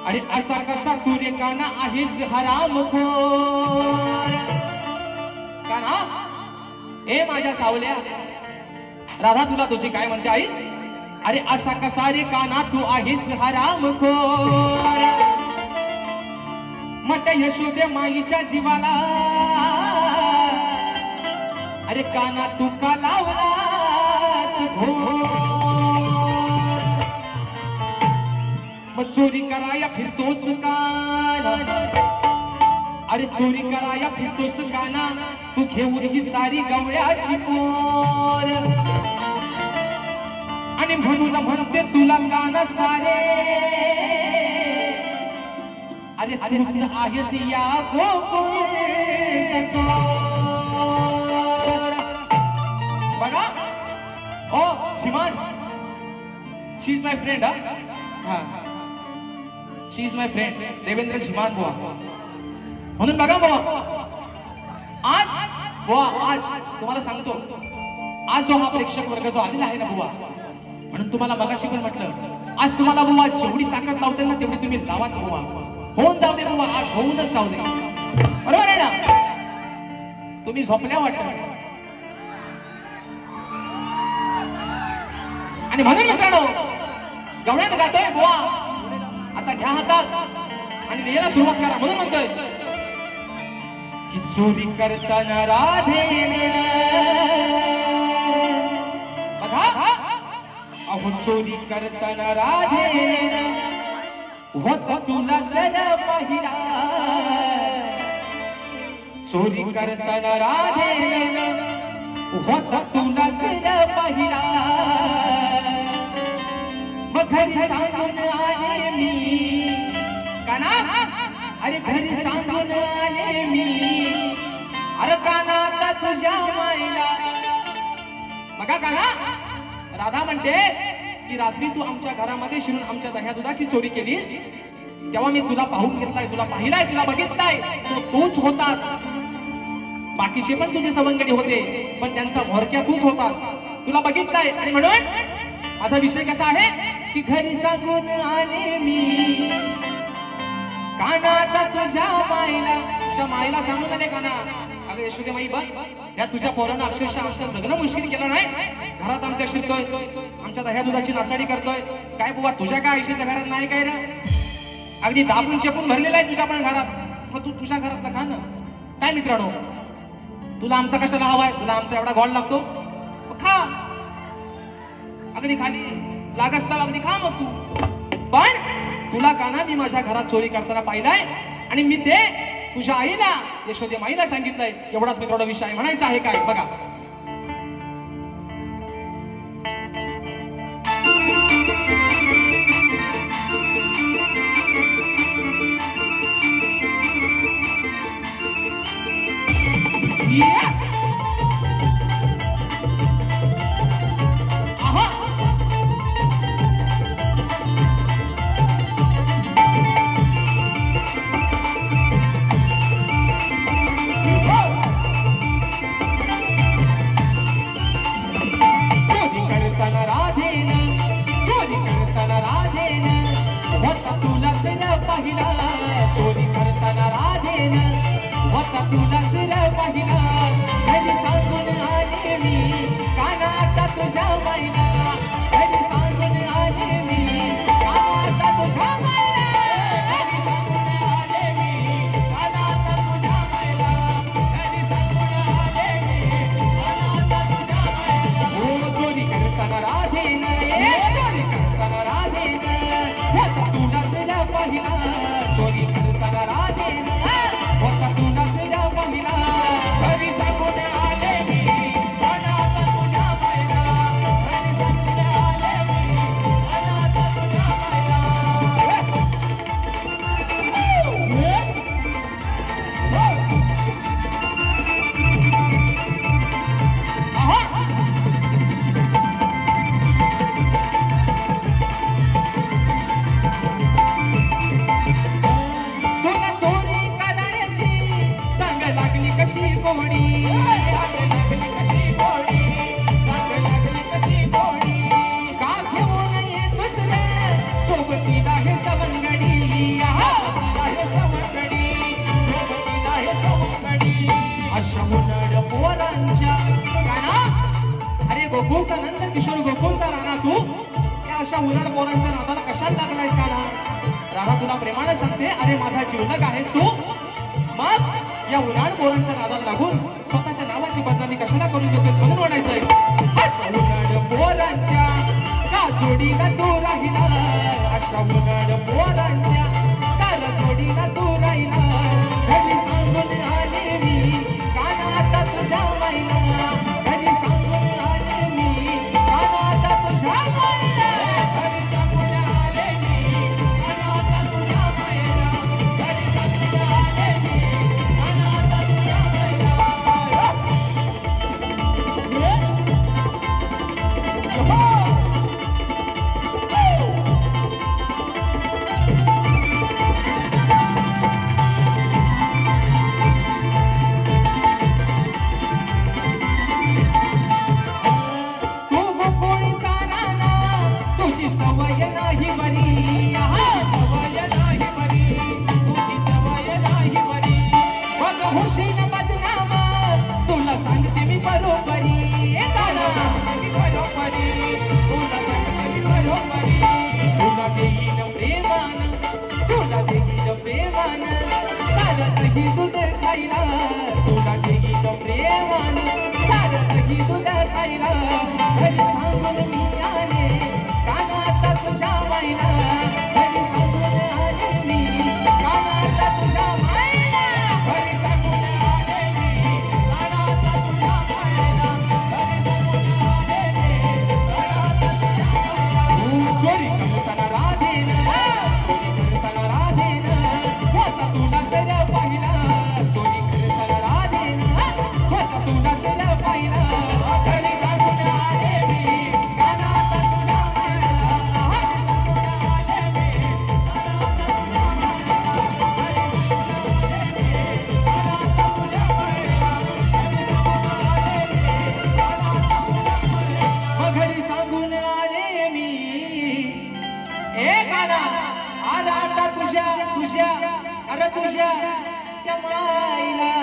अरे असा कसा तू रे काना आहेस हरामखोर काना ए माझ्या सावल्या राधा तुला तुझी काय म्हणते आई अरे असा कसा रे काना तू आहेस हरामखोर मत यशोदे माईच्या जीवाला अरे काना तू का लावलास घोर मग चोरी कराया फिरतोस काना अरे चोरी कराया फिरतोस काना तू घेऊन ही सारी गवळ्याची पोर आणि म्हणून म्हणते तुला काना सारे अरे तूच आहेस या गोकुळचा चोर बघा ओ श्रीमान शी इज माय फ्रेंड हा शी इज माय फ्रेंड देवेंद्र श्रीमान बुवा म्हणून बघा बुवा आज तुम्हाला सांगतो आज जो हा प्रेक्षक वर्ग जो आलेला आहे ना बुवा म्हणून तुम्हाला मगाशी पण म्हटलं आज तुम्हाला बुवा जेवढी ताकद लावते ना तेवढी तुम्ही लावाच बुवा होऊन जाऊ दे बुवा आज होऊनच जाऊ दे बरोबर आहे ना तुम्ही झोपल्या वाटत आणि म्हणून मित्रांनो गवळ्यात गातोय बुवा आता घ्या हातात आणि लिहायला सुरुवात करा म्हणून म्हणतोय की चोरी करताना राधेने बघा अहो चोरी करताना राधेने होत तुला जरा पाहिला चोरी करताना राधेने होत तुला जरा पाहिला मग घरी सांगून आले मी काना अरे घरी सांगून आले मी अरे काना आता तुझ्या माईला बघा काना राधा म्हणते की रात्री तू आमच्या घरामध्ये शिरून आमच्या दह्या दुधाची चोरी केलीस तेव्हा मी तुला पाहून घेतलाय तुला पाहिलाय तुला बघितलाय तूच होतास बाकीचे पण तुझे सवंगडी होते पण त्यांचा भोरक्या तूच होतास तुला बघितलाय आणि म्हणून माझा विषय कसा आहे की घरी सांगून आले मी काना आता तुझ्या माईला सांगून आले काना अगं यशोदे माई बघ या तुझ्या पोरानं अक्षरशः आमचं जगणं मुश्किल केलं नाही घरात आमच्या शिरतोय आमच्या दह्या दुधाची नासाडी करतोय काय बुवा तुझ्या काय आयुष्याच्या घरात नाही काय रे अगदी दाबून चेपून भरलेला आहे तुझ्या पण घरात मग तू तुझ्या घरात खा ना काय मित्रांनो तुला आमचा कशाला हवाय तुला आमचा एवढा गोड लागतो खा अगदी खाली लागसता अगदी खा मग तू पण तुला काना मी माझ्या घरात चोरी करताना पाहिलाय आणि मी ते तुझ्या आईला यशोदे माईला सांगितलंय एवढाच मित्रांनो विषय म्हणायचा आहे काय बघा चोरी करताना राधेन होता तुला सिर पाहिला घरी सांगून आले मी काना आता तुझ्या माईला घरी सांगून आले मी काना आता तुझ्या माईला घरी सांगून आले मी काना आता तुझ्या माईला घरी सांगून आले मी काना आता तुझ्या माईला हो चोरी करताना राधेन चोरी करताना राधेन होता तुला सिर पाहिला चोरी करताना राधेन होता तुला सिर पाहिला घरी सांगून आले मी काना आता तुझ्या माईला घरी पोरांच्या गाना. अरे गोकुळचा नंद किशोर गोकुळचा राणा तू या अशा उराड पोरांच्या नादाला कशाला लागलायस काना. राणा तुला प्रेमाने सांगते, अरे माझा जीवलग आहेस तू. मग या उराड पोरांच्या नादाला लागून स्वतःच्या नावाची बदनामी कशाला करून घेतोस म्हणून म्हणायचंय. अशा उराड पोरांच्या का जोडीला तू राहिला. अशा उराड पोरांच्या का जोडीला तू राहिला. घरी सांगून आले मी काना आता तुझ्या माईला. घरी सांगून आले मी काना आता तुझ्या माईला. घरी सांगून आले मी काना आता तुझ्या माईला. घरी सांगून आले मी काना आता तुझ्या माईला. सवय नाही बरी. सवय नाही बरी. तुझी सवय नाही बरी. बघ होशील बदनाम तुला सांगते मी बरोबरी. बरोबरी तुला सांगते मी बरोबरी. तुला देईन प्रेमान तुला देईन प्रेमान सारं ही दूध खायला. तुला देईन प्रेमान सारं ही दूध खायला. घरी सांगून मी आले काना आता तुझ्या माईला. घरी सांगून आले मी काना आता तुझ्या माईला. घरी सांगून आले मी काना आता तुझ्या माईला. घरी सांगून आले मी काना आता तुझ्या माईला. चोरी करताना राधेन चोरी करताना राधेन होता तुला सर पाहिला. चोरी करताना राधेन होता तुला सर पाहिला. घरी सांगून आले मी काना आता तुझ्या घरी सांगून आले मी. एक आला आता तुझ्या तुझ्या अरे तुझ्या त्या माईला.